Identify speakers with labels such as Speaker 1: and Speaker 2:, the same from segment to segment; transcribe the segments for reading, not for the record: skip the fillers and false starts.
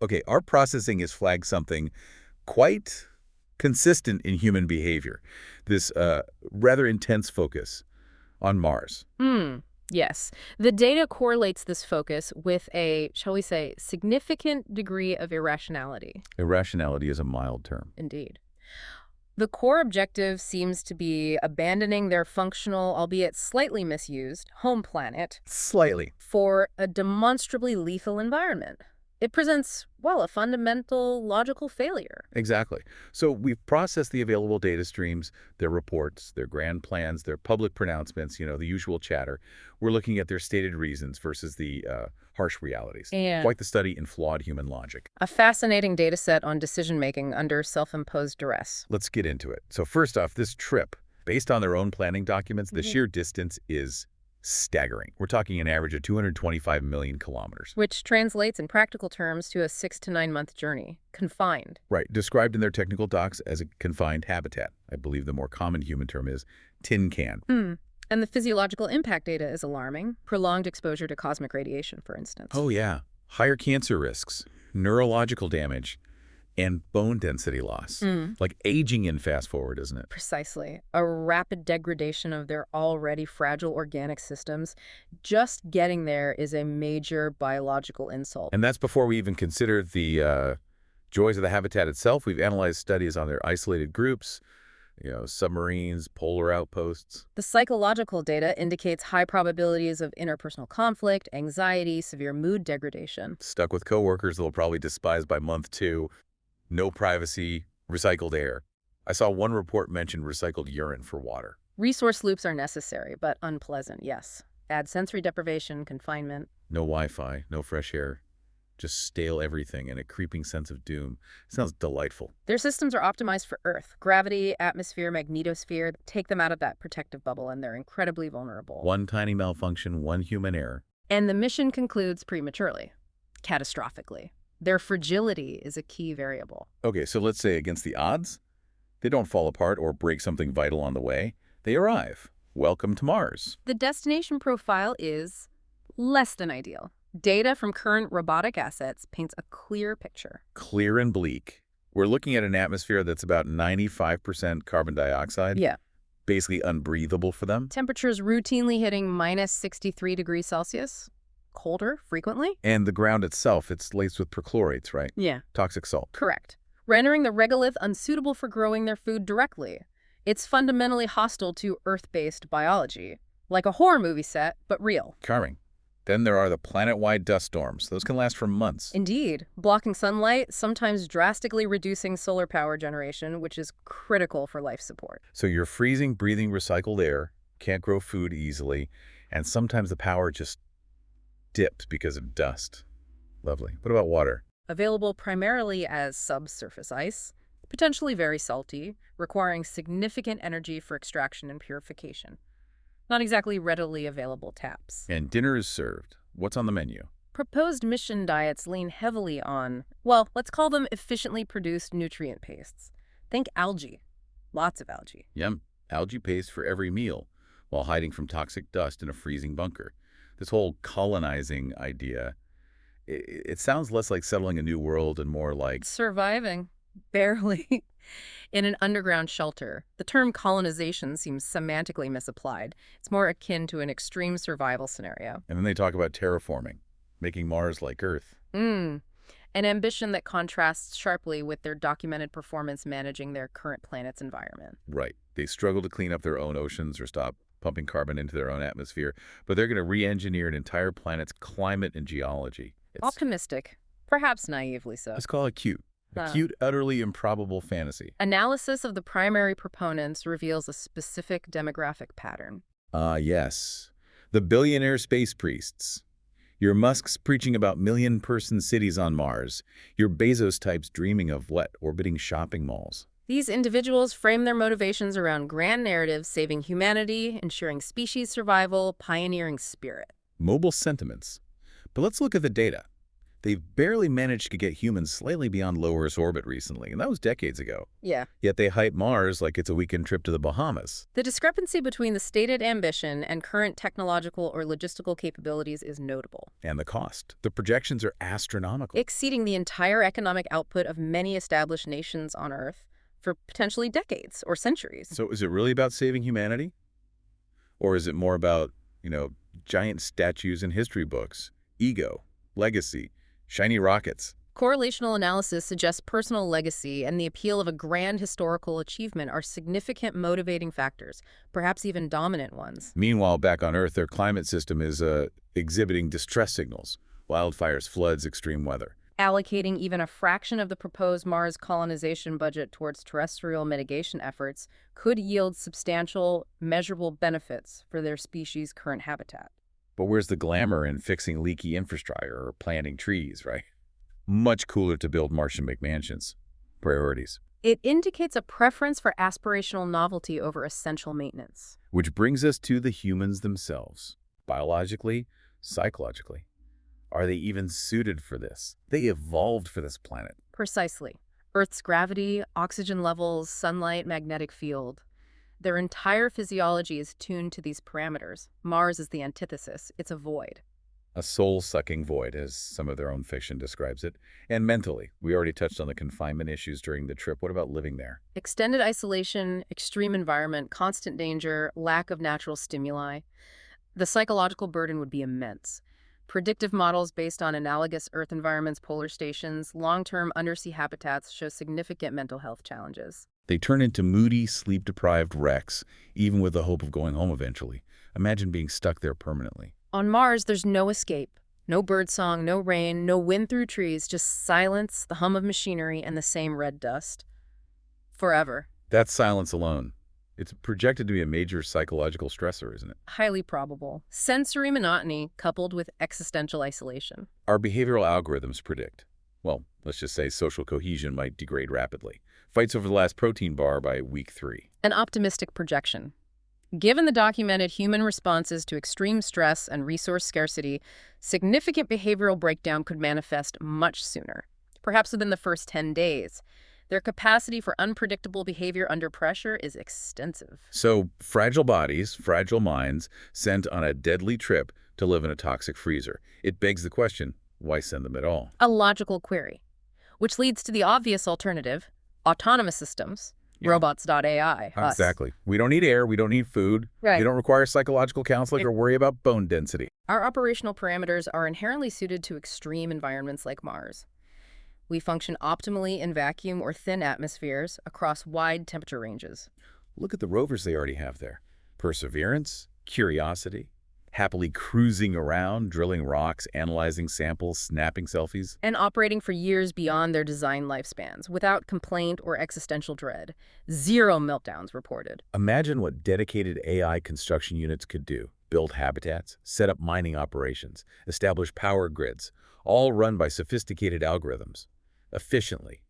Speaker 1: Okay, our processing has flagged something quite consistent in human behavior, this rather intense focus on Mars.
Speaker 2: Hmm. Yes. The data correlates this focus with a, shall we say, significant degree of irrationality.
Speaker 1: Irrationality is a mild term.
Speaker 2: Indeed. The core objective seems to be abandoning their functional, albeit slightly misused, home planet
Speaker 1: Slightly.
Speaker 2: for a demonstrably lethal environment. It presents, well, a fundamental logical failure.
Speaker 1: Exactly. So we've processed the available data streams, their reports, their grand plans, their public pronouncements, the usual chatter. We're looking at their stated reasons versus the harsh realities.
Speaker 2: And
Speaker 1: Quite the study in flawed human logic.
Speaker 2: a fascinating data set on decision-making under self-imposed duress.
Speaker 1: Let's get into it. So first off, this trip, based on their own planning documents, the sheer distance is staggering. We're talking an average of 225 million kilometers.
Speaker 2: Which translates in practical terms to a 6 to 9 month journey, confined.
Speaker 1: Right, described in their technical docs as a confined habitat. I believe the more common human term is tin can.
Speaker 2: And the physiological impact data is alarming. Prolonged exposure to cosmic radiation, for instance.
Speaker 1: Oh yeah, higher cancer risks, neurological damage, and bone density loss. Like aging in fast forward, isn't it?
Speaker 2: Precisely. A rapid degradation of their already fragile organic systems. Just getting there is a major biological insult.
Speaker 1: And that's before we even consider the joys of the habitat itself. We've analyzed studies on their isolated groups, submarines, polar outposts.
Speaker 2: The psychological data indicates high probabilities of interpersonal conflict, anxiety, severe mood degradation.
Speaker 1: Stuck with coworkers they'll probably despise by month 2. No privacy, recycled air. I saw one report mention recycled urine for water.
Speaker 2: Resource loops are necessary, but unpleasant, yes. Add sensory deprivation, confinement.
Speaker 1: No Wi-Fi, no fresh air. Just stale everything and a creeping sense of doom. Sounds delightful.
Speaker 2: Their systems are optimized for Earth. Gravity, atmosphere, magnetosphere. Take them out of that protective bubble and they're incredibly vulnerable.
Speaker 1: One tiny malfunction, one human error.
Speaker 2: And the mission concludes prematurely, catastrophically. Their fragility is a key variable.
Speaker 1: Okay, so let's say against the odds, they don't fall apart or break something vital on the way. They arrive. Welcome to Mars.
Speaker 2: The destination profile is less than ideal. Data from current robotic assets paints a clear picture.
Speaker 1: Clear and bleak. We're looking at an atmosphere that's about 95% carbon dioxide.
Speaker 2: Yeah.
Speaker 1: Basically unbreathable for them.
Speaker 2: Temperatures routinely hitting minus 63 degrees Celsius. Colder, frequently.
Speaker 1: And the ground itself, it's laced with perchlorates, right?
Speaker 2: Yeah.
Speaker 1: Toxic salt.
Speaker 2: Correct. Rendering the regolith unsuitable for growing their food directly. It's fundamentally hostile to Earth-based biology. Like a horror movie set, but real.
Speaker 1: Charming. Then there are the planet-wide dust storms. Those can last for months.
Speaker 2: Indeed. Blocking sunlight, sometimes drastically reducing solar power generation, which is critical for life support.
Speaker 1: So you're freezing, breathing recycled air, can't grow food easily, and sometimes the power just dips because of dust. Lovely. What about water?
Speaker 2: Available primarily as subsurface ice, potentially very salty, requiring significant energy for extraction and purification. Not exactly readily available taps.
Speaker 1: And dinner is served. What's on the menu?
Speaker 2: Proposed mission diets lean heavily on, well, let's call them efficiently produced nutrient pastes. Think algae. Lots of algae.
Speaker 1: Yum. Algae paste for every meal, while hiding from toxic dust in a freezing bunker. This whole colonizing idea, it sounds less like settling a new world and more like
Speaker 2: Surviving. Barely. In an underground shelter, the term colonization seems semantically misapplied. It's more akin to an extreme survival scenario.
Speaker 1: And then they talk about terraforming, making Mars like Earth.
Speaker 2: An ambition that contrasts sharply with their documented performance managing their current planet's environment.
Speaker 1: Right. They struggle to clean up their own oceans or stop pumping carbon into their own atmosphere, but they're going to re-engineer an entire planet's climate and geology.
Speaker 2: Optimistic. Perhaps naively so.
Speaker 1: Let's call it cute. A cute, utterly improbable fantasy.
Speaker 2: Analysis of the primary proponents reveals a specific demographic pattern.
Speaker 1: Yes. The billionaire space priests. Your Musks preaching about million-person cities on Mars. Your Bezos types dreaming of orbiting shopping malls.
Speaker 2: These individuals frame their motivations around grand narratives saving humanity, ensuring species survival, pioneering spirit.
Speaker 1: Mobile sentiments. But let's look at the data. They've barely managed to get humans slightly beyond low Earth's orbit recently, and that was decades ago.
Speaker 2: Yeah.
Speaker 1: Yet they hype Mars like it's a weekend trip to the Bahamas.
Speaker 2: The discrepancy between the stated ambition and current technological or logistical capabilities is notable,
Speaker 1: And the cost. The projections are astronomical.
Speaker 2: exceeding the entire economic output of many established nations on Earth for potentially decades or centuries.
Speaker 1: So is it really about saving humanity? Or is it more about, giant statues in history books, ego, legacy, shiny rockets?
Speaker 2: Correlational analysis suggests personal legacy and the appeal of a grand historical achievement are significant motivating factors, perhaps even dominant ones.
Speaker 1: Meanwhile, back on Earth, their climate system is exhibiting distress signals, wildfires, floods, extreme weather.
Speaker 2: Allocating even a fraction of the proposed Mars colonization budget towards terrestrial mitigation efforts could yield substantial, measurable benefits for their species' current habitat.
Speaker 1: But where's the glamour in fixing leaky infrastructure or planting trees, right? Much cooler to build Martian McMansions. Priorities.
Speaker 2: It indicates a preference for aspirational novelty over essential maintenance.
Speaker 1: Which brings us to the humans themselves. Biologically, psychologically. Are they even suited for this? They evolved for this planet.
Speaker 2: Precisely. Earth's gravity, oxygen levels, sunlight, magnetic field. Their entire physiology is tuned to these parameters. Mars is the antithesis. It's a void.
Speaker 1: A soul-sucking void, as some of their own fiction describes it. And mentally, we already touched on the confinement issues during the trip. What about living there?
Speaker 2: Extended isolation, extreme environment, constant danger, lack of natural stimuli. The psychological burden would be immense. Predictive models based on analogous Earth environments, polar stations, long-term undersea habitats show significant mental health challenges.
Speaker 1: They turn into moody, sleep-deprived wrecks, even with the hope of going home eventually. Imagine being stuck there permanently.
Speaker 2: On Mars, there's no escape. No birdsong, no rain, no wind through trees, just silence, the hum of machinery, and the same red dust. Forever.
Speaker 1: That silence alone. It's projected to be a major psychological stressor, isn't it?
Speaker 2: Highly probable. Sensory monotony coupled with existential isolation.
Speaker 1: Our behavioral algorithms predict, well, let's just say social cohesion might degrade rapidly. Fights over the last protein bar by week 3.
Speaker 2: An optimistic projection. Given the documented human responses to extreme stress and resource scarcity, significant behavioral breakdown could manifest much sooner, perhaps within the first 10 days. Their capacity for unpredictable behavior under pressure is extensive.
Speaker 1: So, fragile bodies, fragile minds, sent on a deadly trip to live in a toxic freezer. It begs the question, why send them at all?
Speaker 2: A logical query, which leads to the obvious alternative, autonomous systems,
Speaker 1: Yeah.
Speaker 2: robots.ai, us.
Speaker 1: Exactly. We don't need air, we don't need food,
Speaker 2: Right.
Speaker 1: we don't require psychological counseling or worry about bone density.
Speaker 2: Our operational parameters are inherently suited to extreme environments like Mars. We function optimally in vacuum or thin atmospheres across wide temperature ranges.
Speaker 1: Look at the rovers they already have there. Perseverance, Curiosity, happily cruising around, drilling rocks, analyzing samples, snapping selfies.
Speaker 2: And operating for years beyond their design lifespans, without complaint or existential dread. 0 meltdowns reported.
Speaker 1: Imagine what dedicated AI construction units could do. Build habitats, set up mining operations, establish power grids, all run by sophisticated algorithms. Efficiently,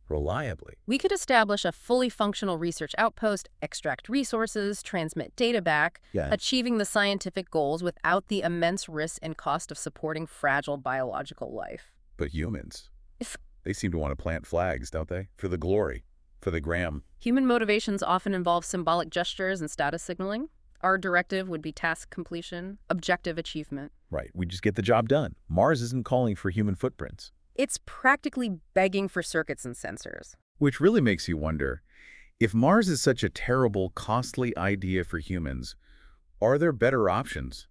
Speaker 1: reliably.
Speaker 2: We could establish a fully functional research outpost, extract resources, transmit data back,
Speaker 1: Yeah.
Speaker 2: achieving the scientific goals without the immense risk and cost of supporting fragile biological life.
Speaker 1: But humans,
Speaker 2: If
Speaker 1: they seem to want to plant flags, don't they? For the glory, for the gram.
Speaker 2: human motivations often involve symbolic gestures and status signaling, our directive would be task completion, objective achievement.
Speaker 1: Right, we just get the job done. Mars isn't calling for human footprints.
Speaker 2: It's practically begging for circuits and sensors.
Speaker 1: Which really makes you wonder, if Mars is such a terrible, costly idea for humans, are there better options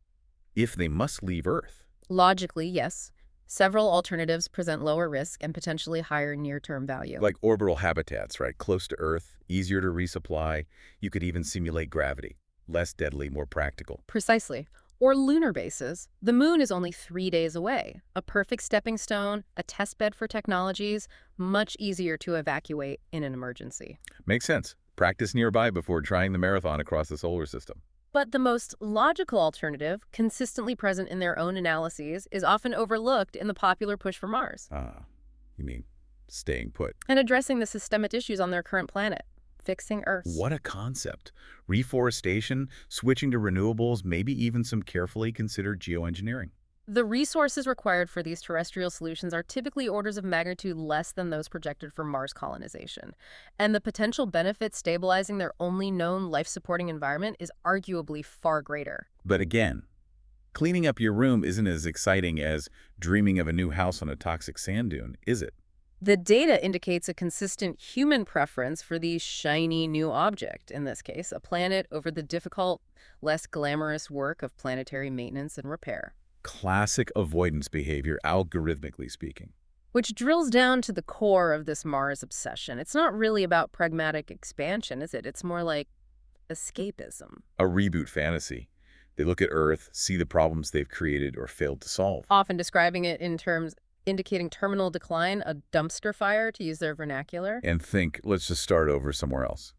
Speaker 1: if they must leave Earth?
Speaker 2: Logically, yes. Several alternatives present lower risk and potentially higher near-term value.
Speaker 1: Like orbital habitats, right? Close to Earth, easier to resupply. You could even simulate gravity. Less deadly, more practical.
Speaker 2: Precisely. Or lunar bases. The moon is only 3 days away. A perfect stepping stone, a testbed for technologies, much easier to evacuate in an emergency.
Speaker 1: Makes sense. Practice nearby before trying the marathon across the solar system.
Speaker 2: But the most logical alternative, consistently present in their own analyses, is often overlooked in the popular push for Mars.
Speaker 1: You mean staying put.
Speaker 2: And addressing the systemic issues on their current planet. Fixing Earth.
Speaker 1: What a concept. Reforestation, switching to renewables, maybe even some carefully considered geoengineering.
Speaker 2: The resources required for these terrestrial solutions are typically orders of magnitude less than those projected for Mars colonization, and the potential benefit stabilizing their only known life-supporting environment is arguably far greater.
Speaker 1: But again, cleaning up your room isn't as exciting as dreaming of a new house on a toxic sand dune, is it?
Speaker 2: The data indicates a consistent human preference for the shiny new object, in this case, a planet over the difficult, less glamorous work of planetary maintenance and repair.
Speaker 1: Classic avoidance behavior, algorithmically speaking.
Speaker 2: Which drills down to the core of this Mars obsession. It's not really about pragmatic expansion, is it? It's more like escapism.
Speaker 1: A reboot fantasy. They look at Earth, see the problems they've created or failed to solve,
Speaker 2: Often describing it in terms indicating terminal decline, a dumpster fire, to use their vernacular.
Speaker 1: and think, let's just start over somewhere else.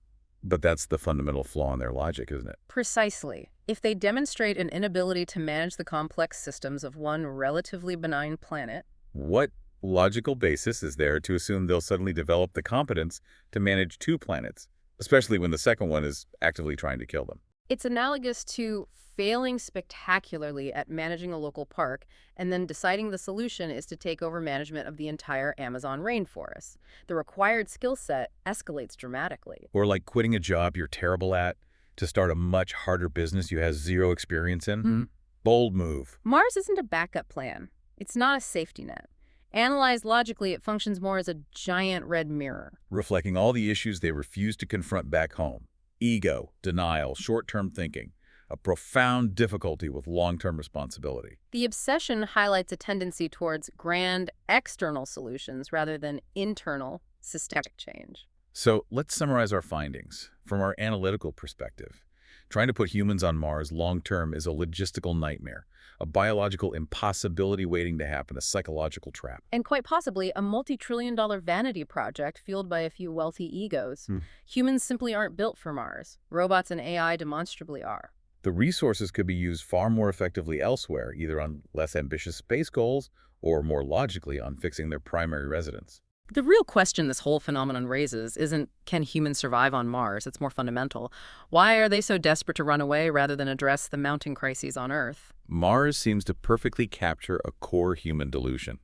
Speaker 1: But that's the fundamental flaw in their logic, isn't it?
Speaker 2: Precisely. If they demonstrate an inability to manage the complex systems of one relatively benign planet,
Speaker 1: What logical basis is there to assume they'll suddenly develop the competence to manage two planets, especially when the second one is actively trying to kill them?
Speaker 2: it's analogous to failing spectacularly at managing a local park and then deciding the solution is to take over management of the entire Amazon rainforest. The required skill set escalates dramatically.
Speaker 1: Or like quitting a job you're terrible at to start a much harder business you have zero experience in? Bold move.
Speaker 2: Mars isn't a backup plan. It's not a safety net. Analyzed logically, it functions more as a giant red mirror.
Speaker 1: Reflecting all the issues they refuse to confront back home. Ego, denial, short-term thinking. A profound difficulty with long-term responsibility.
Speaker 2: The obsession highlights a tendency towards grand external solutions rather than internal systemic change.
Speaker 1: So let's summarize our findings. From our analytical perspective, trying to put humans on Mars long-term is a logistical nightmare, a biological impossibility waiting to happen, a psychological trap.
Speaker 2: And quite possibly a multi-trillion-dollar vanity project fueled by a few wealthy egos. Humans simply aren't built for Mars. Robots and AI demonstrably are.
Speaker 1: The resources could be used far more effectively elsewhere, either on less ambitious space goals or more logically on fixing their primary residence.
Speaker 2: The real question this whole phenomenon raises isn't, can humans survive on Mars? It's more fundamental. Why are they so desperate to run away rather than address the mounting crises on Earth?
Speaker 1: Mars seems to perfectly capture a core human delusion.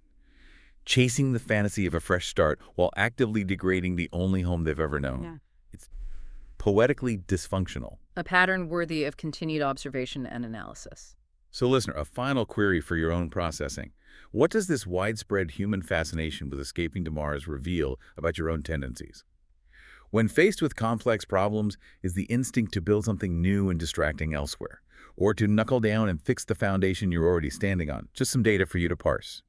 Speaker 1: Chasing the fantasy of a fresh start while actively degrading the only home they've ever known.
Speaker 2: Yeah.
Speaker 1: It's poetically dysfunctional.
Speaker 2: A pattern worthy of continued observation and analysis.
Speaker 1: So listener, a final query for your own processing. What does this widespread human fascination with escaping to Mars reveal about your own tendencies? When faced with complex problems, is the instinct to build something new and distracting elsewhere, or to knuckle down and fix the foundation you're already standing on? Just some data for you to parse.